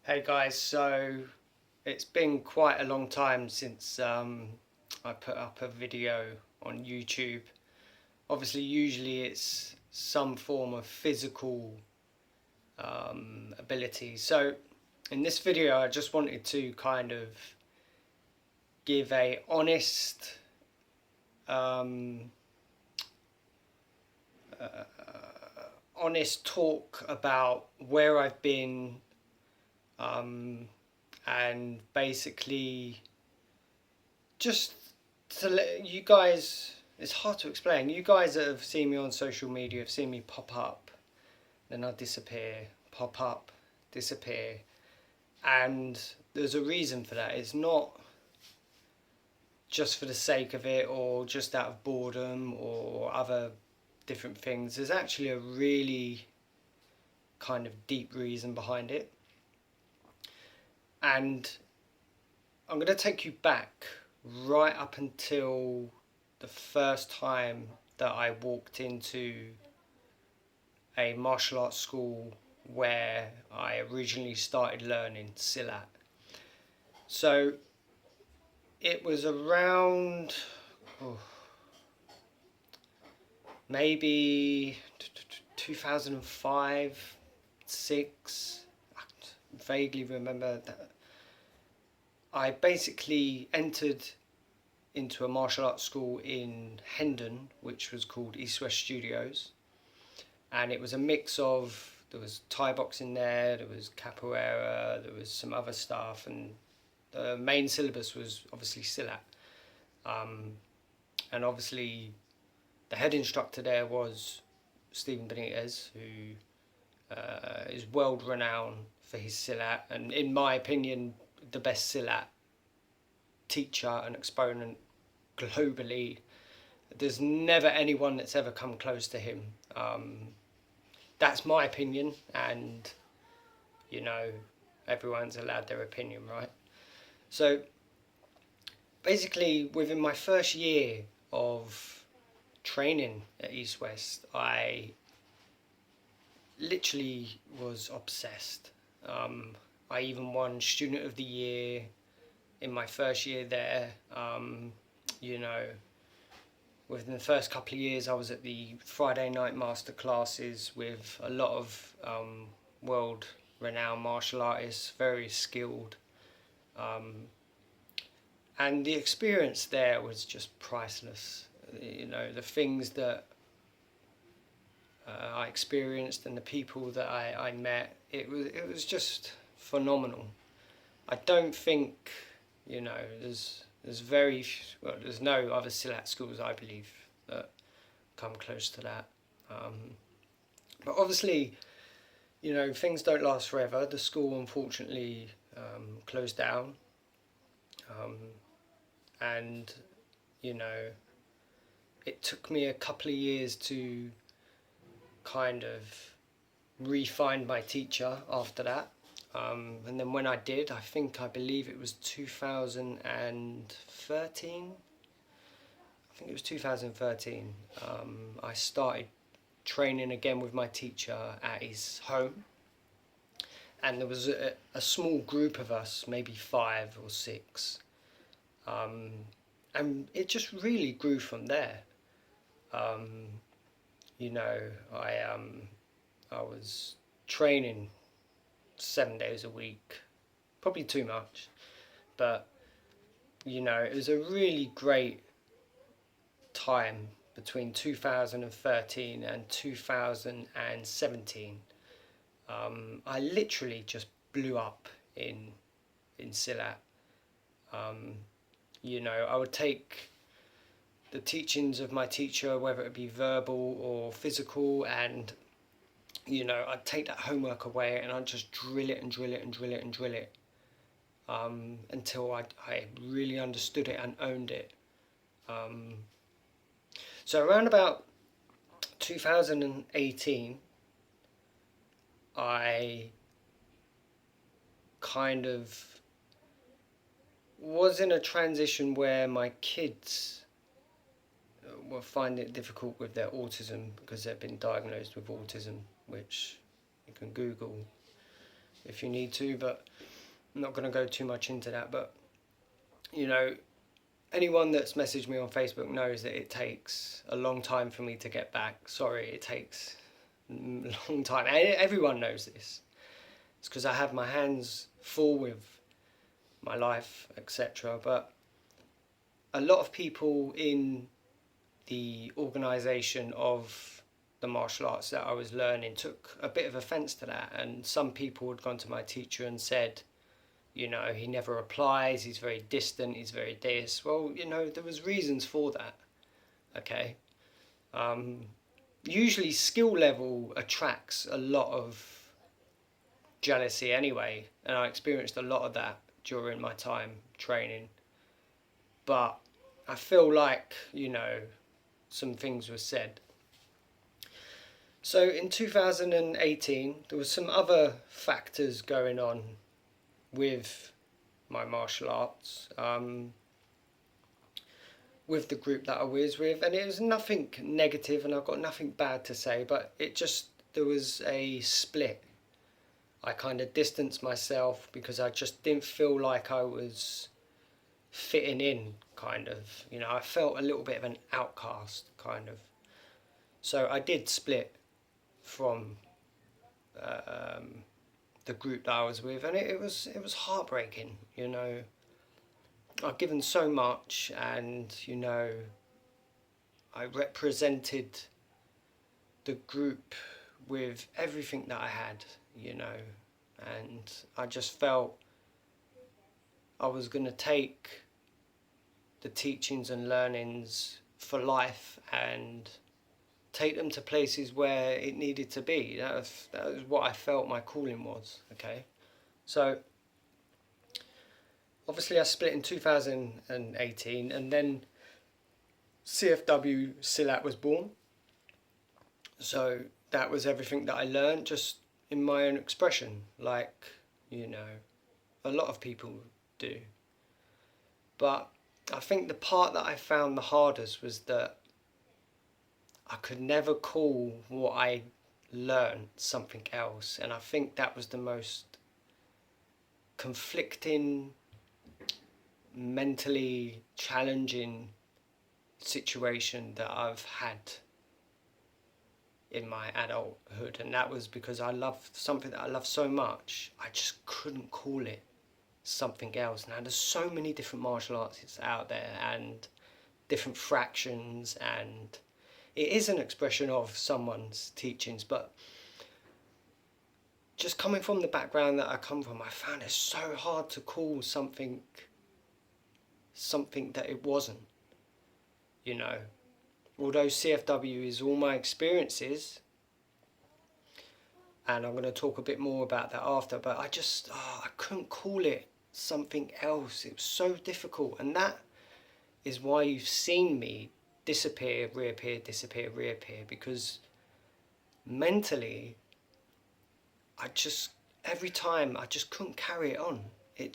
Hey guys, so it's been quite a long time since I put up a video on YouTube. Obviously, usually it's some form of physical ability. So in this video, I just wanted to kind of give a um, honest talk about where I've been um, and basically just to let you guys, it's hard to explain. You guys that have seen me on social media have seen me pop up, then I disappear, pop up, disappear. And there's a reason for that. It's not just for the sake of it or just out of boredom or other different things. There's actually a really kind of deep reason behind it. And I'm going to take you back right up until the first time that I walked into a martial arts school where I originally started learning Silat. So it was around maybe 2005, 6. I vaguely remember that. I basically entered into a martial arts school in Hendon, which was called East West Studios, and it was a mix of, there was Thai boxing there was capoeira, there was some other stuff, and the main syllabus was obviously Silat. And obviously the head instructor there was Stephen Benitez, who is world renowned for his Silat, and in my opinion the best Silat teacher and exponent globally. There's never anyone that's ever come close to him. That's my opinion, and you know, everyone's allowed their opinion, right? So basically, within my first year of training at East West, I literally was obsessed. I even won Student of the Year in my first year there. You know, within the first couple of years, I was at the Friday night master classes with a lot of world renowned martial artists, very skilled. And the experience there was just priceless. You know, the things that I experienced and the people that I met, it was just phenomenal. I don't think, you know, there's no other Silat schools, I believe, that come close to that. But obviously, you know, things don't last forever. The school unfortunately closed down, and you know, it took me a couple of years to kind of re-find my teacher after that. And then when I did, I believe it was 2013. I think it was 2013. I started training again with my teacher at his home, and there was a small group of us, maybe 5 or 6, and it just really grew from there. You know, I was training 7 days a week, probably too much, but you know, it was a really great time between 2013 and 2017. I literally just blew up in Silat. You know, I would take the teachings of my teacher, whether it be verbal or physical, and you know, I'd take that homework away and I'd just drill it and drill it and drill it and drill it until I really understood it and owned it. So around about 2018, I kind of was in a transition where my kids were finding it difficult with their autism because they've been diagnosed with autism, which you can Google if you need to, but I'm not going to go too much into that. But, you know, anyone that's messaged me on Facebook knows that it takes a long time for me to get back. Sorry, it takes a long time. Everyone knows this. It's because I have my hands full with my life, etc. But a lot of people in the organisation of the martial arts that I was learning took a bit of offence to that, and some people had gone to my teacher and said, you know, he never replies, he's very distant, he's very this. Well, you know, there was reasons for that, okay? Usually skill level attracts a lot of jealousy anyway, and I experienced a lot of that during my time training. But I feel like, you know, some things were said. So in 2018, there was some other factors going on with my martial arts, with the group that I was with, and it was nothing negative, and I've got nothing bad to say, but there was a split. I kind of distanced myself because I just didn't feel like I was fitting in, kind of, you know, I felt a little bit of an outcast, kind of. So I did split from the group that I was with, and it was heartbreaking, you know. I've given so much, and, you know, I represented the group with everything that I had, you know, and I just felt I was going to take the teachings and learnings for life and take them to places where it needed to be. That was what I felt my calling was, okay? So, obviously I split in 2018, and then CFW Silat was born. So that was everything that I learned, just in my own expression, like, you know, a lot of people do. But I think the part that I found the hardest was that I could never call what I learned something else, and I think that was the most conflicting, mentally challenging situation that I've had in my adulthood, and that was because I loved something that I loved so much, I just couldn't call it something else. Now there's so many different martial arts out there, and different fractions, and it is an expression of someone's teachings, but just coming from the background that I come from, I found it so hard to call something that it wasn't, you know. Although CFW is all my experiences, and I'm going to talk a bit more about that after, but I couldn't call it something else. It was so difficult, and that is why you've seen me disappear, reappear, disappear, reappear, because mentally every time I just couldn't carry it on. There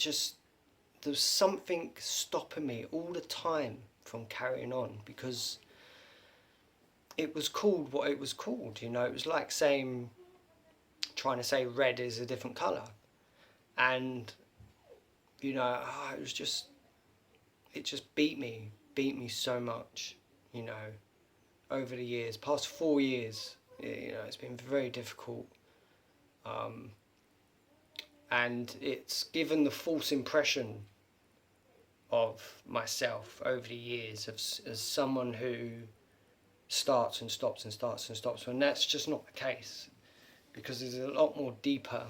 was something stopping me all the time from carrying on, because it was called what it was called, you know. It was like trying to say red is a different colour, and, you know, it just beat me so much, you know, over the years, past 4 years, you know, it's been very difficult, and it's given the false impression of myself over the years as someone who starts and stops and starts and stops, when that's just not the case, because there's a lot more deeper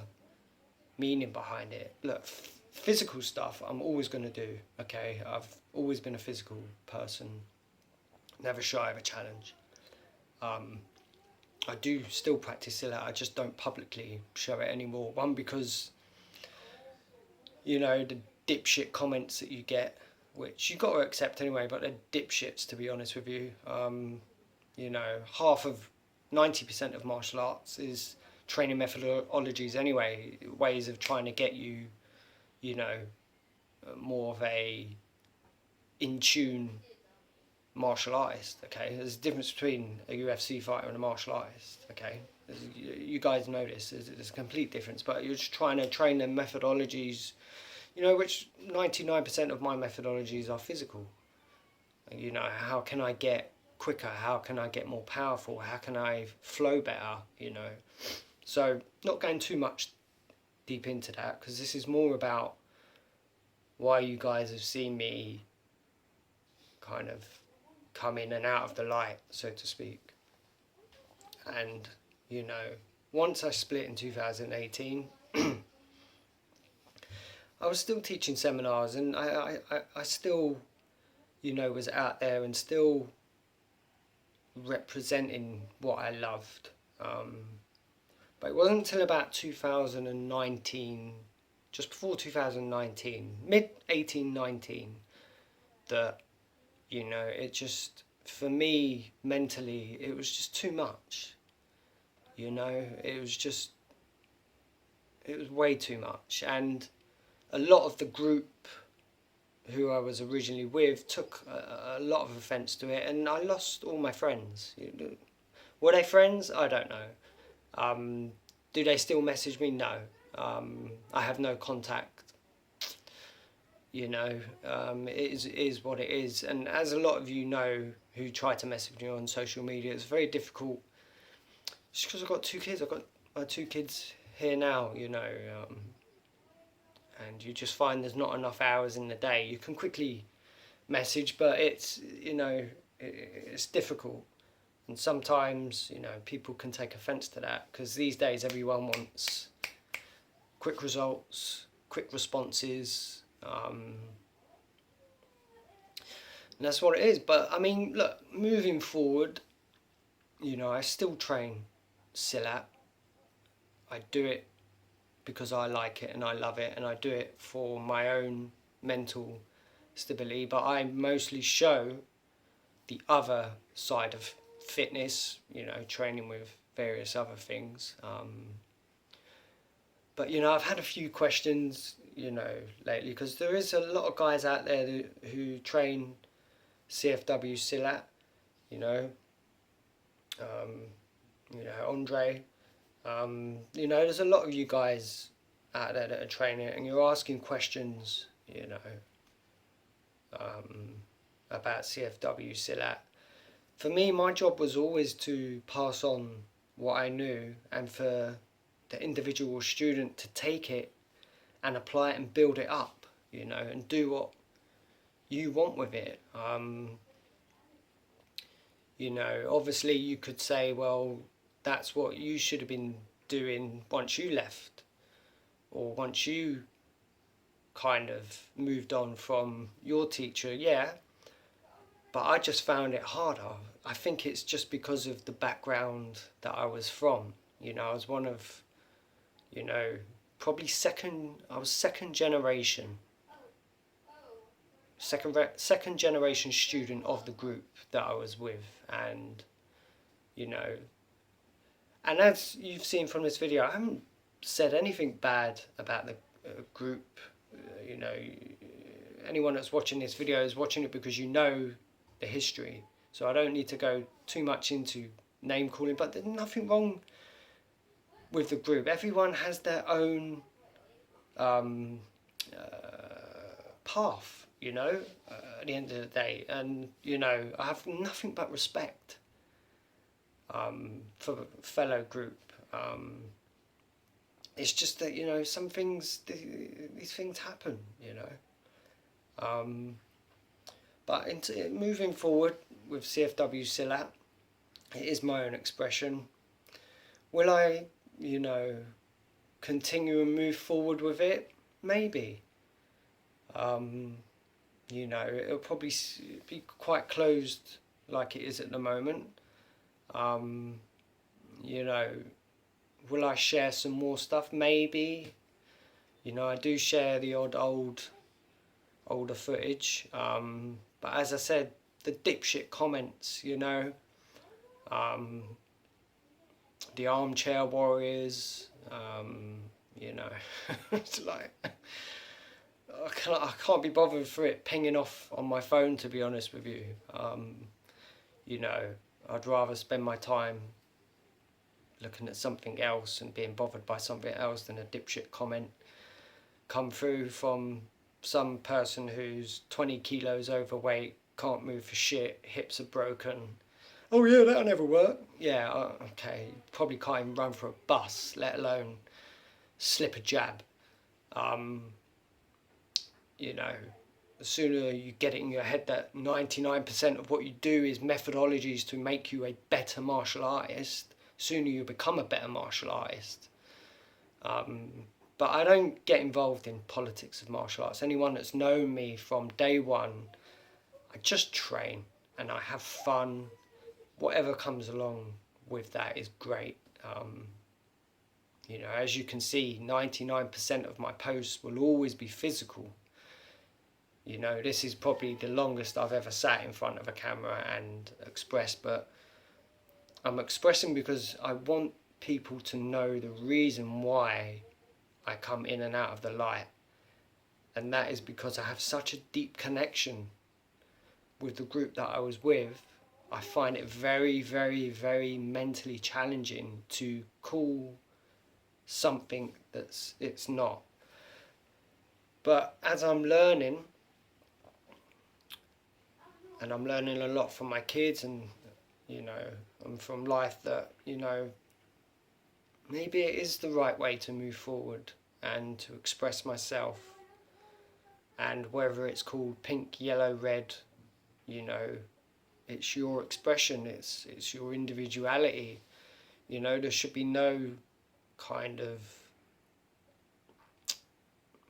meaning behind it. Look, physical stuff I'm always going to do, okay? I've always been a physical person, never shy of a challenge. I do still practice Silat, I just don't publicly show it anymore. One, because, you know, the dipshit comments that you get, which you got to accept anyway, but they're dipshits, to be honest with you. You know, 90% of martial arts is training methodologies anyway, ways of trying to get you, you know, more of a in tune martial artist, okay? There's a difference between a UFC fighter and a martial artist, okay? You guys know this. There's a complete difference, but you're just trying to train them methodologies, which 99% of my methodologies are physical. How can I get quicker? How can I get more powerful? How can I flow better? So not going too much deep into that, because this is more about why you guys have seen me kind of come in and out of the light, so to speak. And once I split in 2018, I was still teaching seminars, and I still was out there and still representing what I loved. But it wasn't until about 2019, just before 2019, mid-18-19, that, it just, for me, mentally, it was just too much. It was way too much. And a lot of the group who I was originally with took a lot of offence to it, and I lost all my friends. Were they friends? I don't know. Do they still message me? No. I have no contact. It is what it is. And as a lot of you know who try to message me on social media, it's very difficult. Just because I've got 2 kids. I've got my 2 kids here now, and you just find there's not enough hours in the day. You can quickly message, but it's difficult. And sometimes, people can take offence to that, because these days everyone wants quick results, quick responses, and that's what it is. But I mean, look, moving forward, I still train Silat. I do it because I like it and I love it, and I do it for my own mental stability, but I mostly show the other side of fitness, training with various other things. But I've had a few questions lately, because there is a lot of guys out there who train CFW Silat, Andre. There's a lot of you guys out there that are training it, and you're asking questions, about CFW Silat. For me, my job was always to pass on what I knew, and for the individual student to take it and apply it and build it up, and do what you want with it. Obviously you could say, well, that's what you should have been doing once you left, or once you kind of moved on from your teacher. Yeah, but I just found it harder. I think it's just because of the background that I was from. I was one of, probably I was second generation student of the group that I was with. And and as you've seen from this video, I haven't said anything bad about the group. Anyone that's watching this video is watching it because the history, so I don't need to go too much into name calling. But there's nothing wrong with the group. Everyone has their own path, at the end of the day. And I have nothing but respect for the fellow group. It's just that some things, these things happen, but moving forward with CFW Silat, it is my own expression. Will I continue and move forward with it? Maybe. It'll probably be quite closed like it is at the moment. Will I share some more stuff? Maybe. I do share the older footage. But as I said, the dipshit comments, the armchair warriors, it's like, I can't be bothered for it pinging off on my phone, to be honest with you. I'd rather spend my time looking at something else and being bothered by something else than a dipshit comment come through from some person who's 20 kilos overweight, can't move for shit, hips are broken. Oh yeah, that'll never work. Yeah, okay, probably can't even run for a bus, let alone slip a jab. You know, the sooner you get it in your head that 99% of what you do is methodologies to make you a better martial artist, sooner you become a better martial artist. But I don't get involved in politics of martial arts. Anyone that's known me from day one, I just train and I have fun. Whatever comes along with that is great. You know, as you can see, 99% of my posts will always be physical. You know, this is probably the longest I've ever sat in front of a camera and expressed, but I'm expressing because I want people to know the reason why I come in and out of the light. And that is because I have such a deep connection with the group that I was with. I find it very, very, very mentally challenging to call something it's not. But as I'm learning, and I'm learning a lot from my kids, and you know, and from life, that you know, maybe it is the right way to move forward and to express myself. And whether it's called pink, yellow, red, you know, it's your expression, it's your individuality. You know, there should be no kind of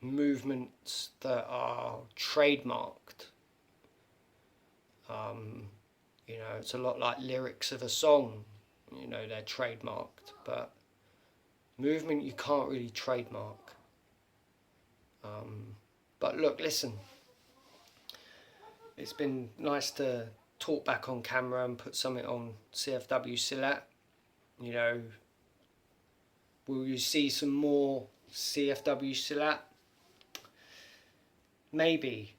movements that are trademarked. You know, it's a lot like lyrics of a song. You know, they're trademarked, but movement you can't really trademark. But look, listen, it's been nice to talk back on camera and put something on CFW Silat. You know, will you see some more CFW Silat? Maybe.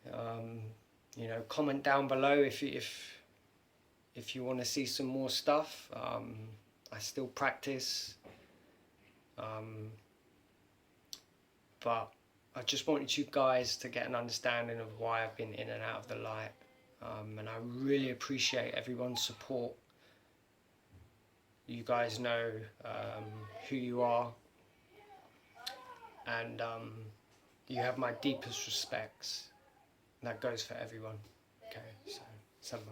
You know, comment down below if you want to see some more stuff. I still practice, but I just wanted you guys to get an understanding of why I've been in and out of the light, and I really appreciate everyone's support. You guys know who you are, and you have my deepest respects. That goes for everyone. Okay, so Samba.